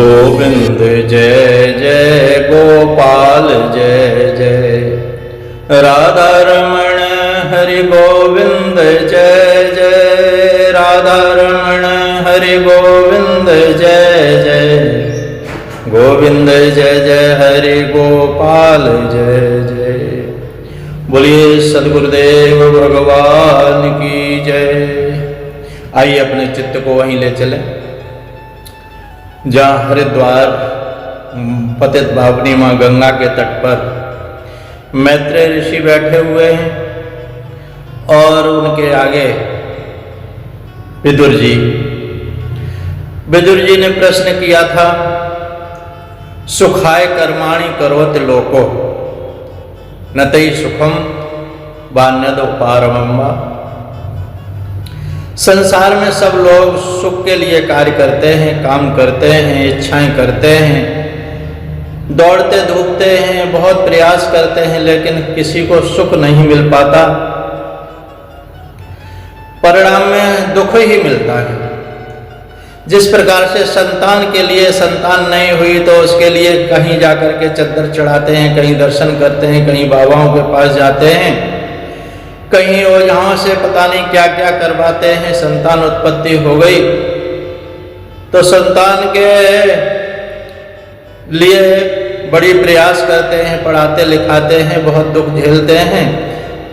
गोविंद जय जय गोपाल जय जय, राधा रमण हरि गोविंद जय जय, राधा रमण हरि गोविंद जय जय, गोविंद जय जय हरि गोपाल जय जय। बोलिए सद्गुरुदेव भगवान की जय। आइए अपने चित्त को वहीं ले चलें जहाँ हरिद्वार पतित पावनी माँ गंगा के तट पर मैत्रेय ऋषि बैठे हुए हैं और उनके आगे विदुर जी ने प्रश्न किया था, सुखाय कर्माणि करोति लोको नतई सुखम वान्यद पारमं वा। संसार में सब लोग सुख के लिए कार्य करते हैं, काम करते हैं, इच्छाएं करते हैं, दौड़ते धूपते हैं, बहुत प्रयास करते हैं, लेकिन किसी को सुख नहीं मिल पाता। परिणाम में दुख ही मिलता है। जिस प्रकार से संतान के लिए संतान नहीं हुई तो उसके लिए कहीं जाकर के चद्दर चढ़ाते हैं, कहीं दर्शन करते हैं, कहीं बाबाओं के पास जाते हैं, कहीं वो यहाँ से पता नहीं क्या क्या करवाते हैं। संतान उत्पत्ति हो गई तो संतान के लिए बड़ी प्रयास करते हैं, पढ़ाते लिखाते हैं, बहुत दुख झेलते हैं,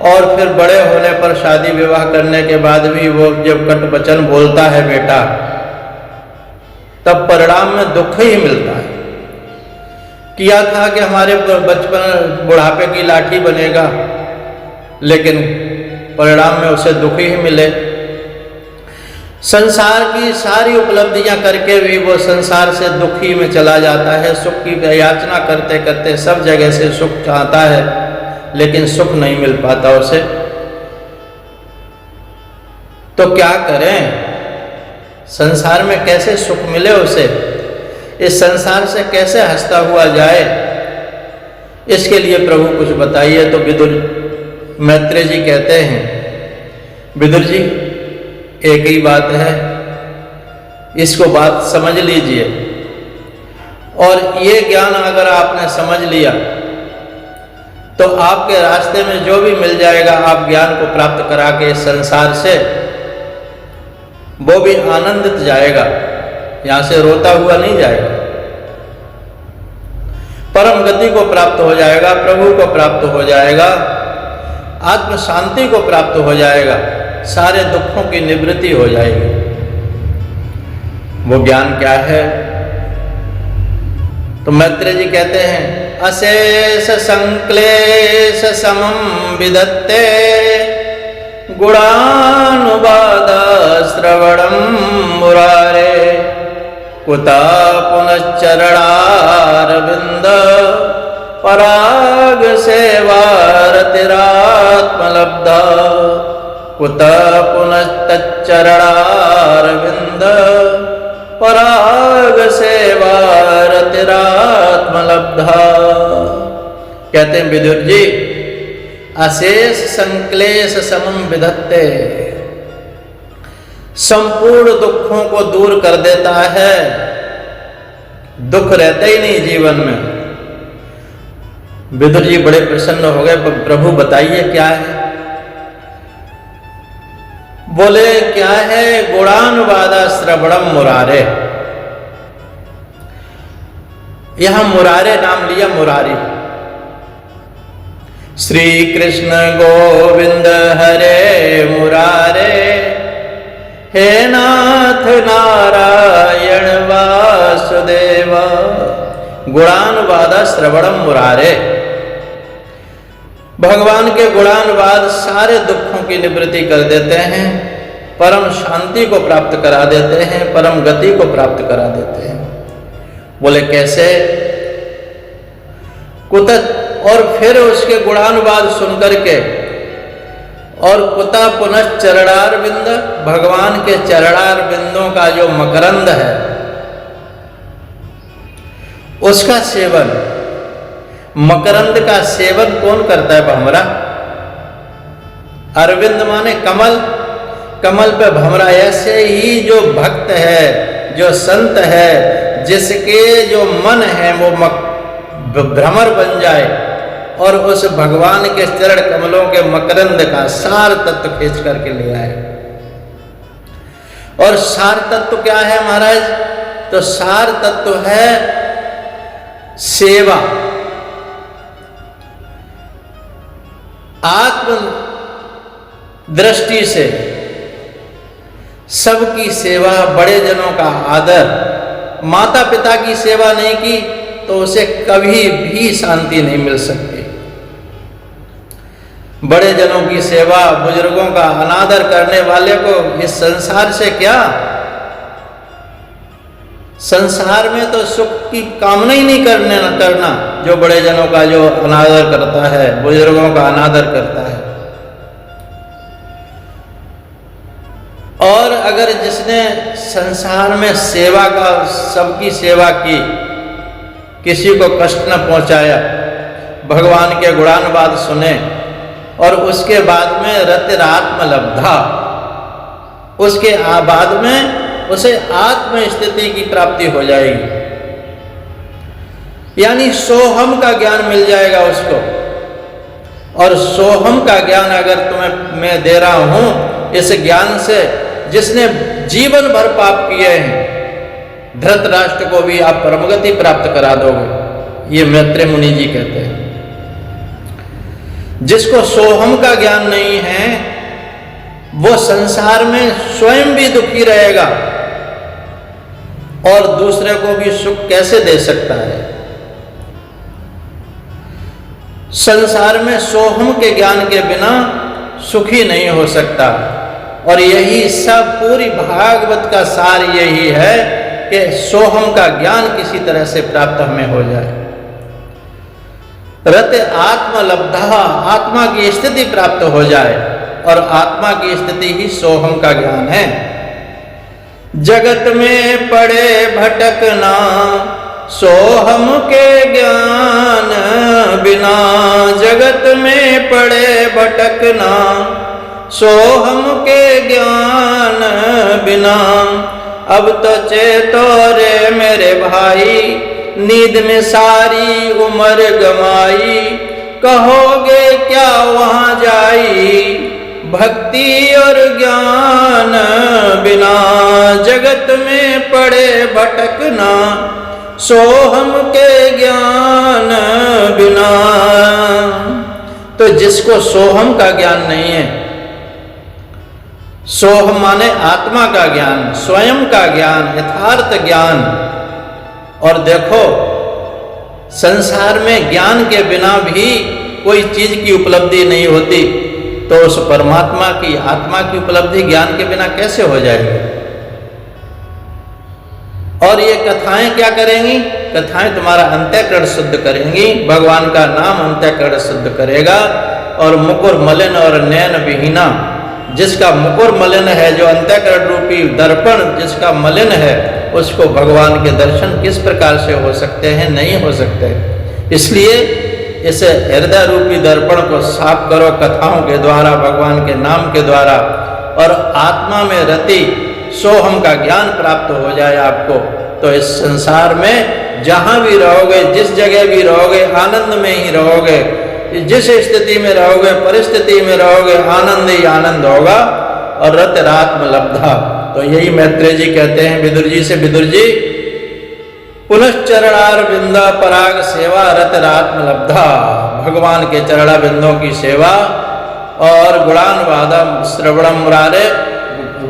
और फिर बड़े होने पर शादी विवाह करने के बाद भी वो जब कट वचन बोलता है बेटा, तब परिणाम में दुख ही मिलता है। किया था कि हमारे बचपन बुढ़ापे की लाठी बनेगा, लेकिन परिणाम में उसे दुख ही मिले। संसार की सारी उपलब्धियां करके भी वो संसार से दुखी में चला जाता है। सुख की याचना करते करते सब जगह से सुख चाहता है, लेकिन सुख नहीं मिल पाता उसे। तो क्या करें? संसार में कैसे सुख मिले उसे? इस संसार से कैसे हंसता हुआ जाए? इसके लिए प्रभु कुछ बताइए। तो विदुर मैत्रेय जी कहते हैं, विदुर जी एक ही बात है, इसको बात समझ लीजिए, और ये ज्ञान अगर आपने समझ लिया तो आपके रास्ते में जो भी मिल जाएगा, आप ज्ञान को प्राप्त करा के इस संसार से वो भी आनंदित जाएगा, यहां से रोता हुआ नहीं जाएगा, परम गति को प्राप्त हो जाएगा, प्रभु को प्राप्त हो जाएगा, आत्म शांति को प्राप्त हो जाएगा, सारे दुखों की निवृत्ति हो जाएगी। वो ज्ञान क्या है? तो मैत्रेय जी कहते हैं, अशेष संक्लेश समं विदत्ते गुणानुवाद श्रवणं मुरारे कुता पुनश्चरणारविंद पराग सेवारतिरात्मलब्धा कुत पुनश्चरणारविंद पराग सेवारतिरात्मलब्धा। कहते हैं विदुर जी, अशेष संक्लेश समं विदत्ते, संपूर्ण दुखों को दूर कर देता है। दुख रहते ही नहीं जीवन में। विदुर जी बड़े प्रसन्न हो गए, प्रभु बताइए क्या है? बोले क्या है? गुणानुवाद श्रवणम मुरारे। यहां मुरारे नाम लिया, मुरारी। श्री कृष्ण गोविंद हरे मुरारे, हे नाथ नारायण वासुदेवा। गुणानुवाद श्रवणम मुरारे, भगवान के गुणानुवाद सारे दुखों की निवृत्ति कर देते हैं, परम शांति को प्राप्त करा देते हैं, परम गति को प्राप्त करा देते हैं। बोले कैसे? कुत, और फिर उसके गुणानुवाद सुनकर के, और कुता पुनः चरणारविंद, भगवान के चरणारविंदों का जो मकरंद है उसका सेवन। मकरंद का सेवन कौन करता है? भमरा। अरविंद माने कमल, कमल पे भमरा। ऐसे ही जो भक्त है, जो संत है, जिसके जो मन है वो भ्रमर बन जाए और उस भगवान के चरण कमलों के मकरंद का सार तत्व खींच करके ले आए। और सार तत्व क्या है महाराज? तो सार तत्व है सेवा। आत्म दृष्टि से सबकी सेवा, बड़े जनों का आदर, माता पिता की सेवा नहीं की तो उसे कभी भी शांति नहीं मिल सकती। बड़े जनों की सेवा, बुजुर्गों का अनादर करने वाले को इस संसार से क्या, संसार में तो सुख की कामना ही नहीं करना जो बड़े जनों का जो अनादर करता है, बुजुर्गों का अनादर करता है। और अगर जिसने संसार में सेवा का, सबकी सेवा की, किसी को कष्ट न पहुंचाया, भगवान के गुणानुवाद सुने और उसके बाद में रतिरात्म लब्धा, उसके बाद में उसे आत्म स्थिति की प्राप्ति हो जाएगी, यानी सोहम का ज्ञान मिल जाएगा उसको। और सोहम का ज्ञान अगर तुम्हें मैं दे रहा हूं, इस ज्ञान से जिसने जीवन भर पाप किए हैं, धृतराष्ट्र को भी आप परमगति प्राप्त करा दोगे, ये मैत्रेय मुनि जी कहते हैं। जिसको सोहम का ज्ञान नहीं है वो संसार में स्वयं भी दुखी रहेगा और दूसरे को भी सुख कैसे दे सकता है। संसार में सोहम के ज्ञान के बिना सुखी नहीं हो सकता। और यही सब पूरी भागवत का सार यही है कि सोहम का ज्ञान किसी तरह से प्राप्त हमें हो जाए। रत आत्म लब्धा, आत्मा की स्थिति प्राप्त हो जाए, और आत्मा की स्थिति ही सोहम का ज्ञान है। जगत में पड़े भटकना सोहम के ज्ञान बिना, जगत में पड़े भटकना सोहम के ज्ञान बिना। अब तो चेतो रे मेरे भाई, नींद में सारी उम्र गमाई, कहोगे क्या वहां जाई, भक्ति और ज्ञान बिना। जगत में पड़े भटकना सोहम के ज्ञान बिना। तो जिसको सोहम का ज्ञान नहीं है, सोहम माने आत्मा का ज्ञान, स्वयं का ज्ञान, यथार्थ ज्ञान। और देखो संसार में ज्ञान के बिना भी कोई चीज की उपलब्धि नहीं होती, तो उस परमात्मा की, आत्मा की उपलब्धि ज्ञान के बिना कैसे हो जाएगी। और ये कथाएं क्या करेंगी? कथाएं तुम्हारा अंतःकरण शुद्ध करेंगी, भगवान का नाम अंतःकरण शुद्ध करेगा। और मुकुर मलिन और नयन विहीना, जिसका मुकुर मलिन है, जो अंतःकरण रूपी दर्पण जिसका मलिन है, उसको भगवान के दर्शन किस प्रकार से हो सकते हैं? नहीं हो सकते। इसलिए इस हृदय रूपी दर्पण को साफ करो कथाओं के द्वारा, भगवान के नाम के द्वारा, और आत्मा में रति सोहम का ज्ञान प्राप्त हो जाए आपको। तो इस संसार में जहां भी रहोगे, जिस जगह भी रहोगे, आनंद में ही रहोगे। जिस स्थिति में रहोगे, परिस्थिति में रहोगे, आनंद ही आनंद होगा। और रतिरात्म लब्धा, तो यही मैत्रेय जी कहते हैं विदुर जी से, विदुर जी पुनश्चरणार बिंदा पराग सेवा रतिरात्म लब्धा। भगवान के चरणा बिंदों की सेवा और गुणानुवादम श्रवणम मुरारे,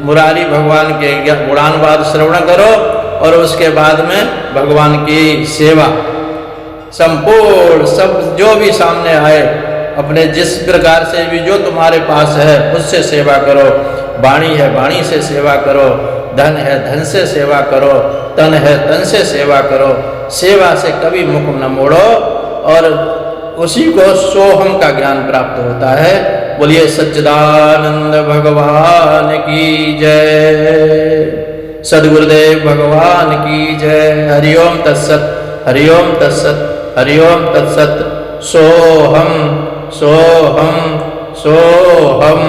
मुरारी भगवान के गुणानुवाद श्रवण करो, और उसके बाद में भगवान की सेवा संपूर्ण, सब जो भी सामने आए, अपने जिस प्रकार से भी जो तुम्हारे पास है उससे सेवा करो। वाणी है वाणी से सेवा करो, धन है धन से सेवा करो, तन है तन से सेवा करो। सेवा से कभी मुख न मोड़ो, और उसी को सोहम का ज्ञान प्राप्त होता है। बोलिए सच्चिदानंद भगवान की जय, सद्गुरुदेव भगवान की जय। हरिओम तत्सत, हरिओम तत्सत, हरिओम तत्सत। सोहम सोहम सोहम।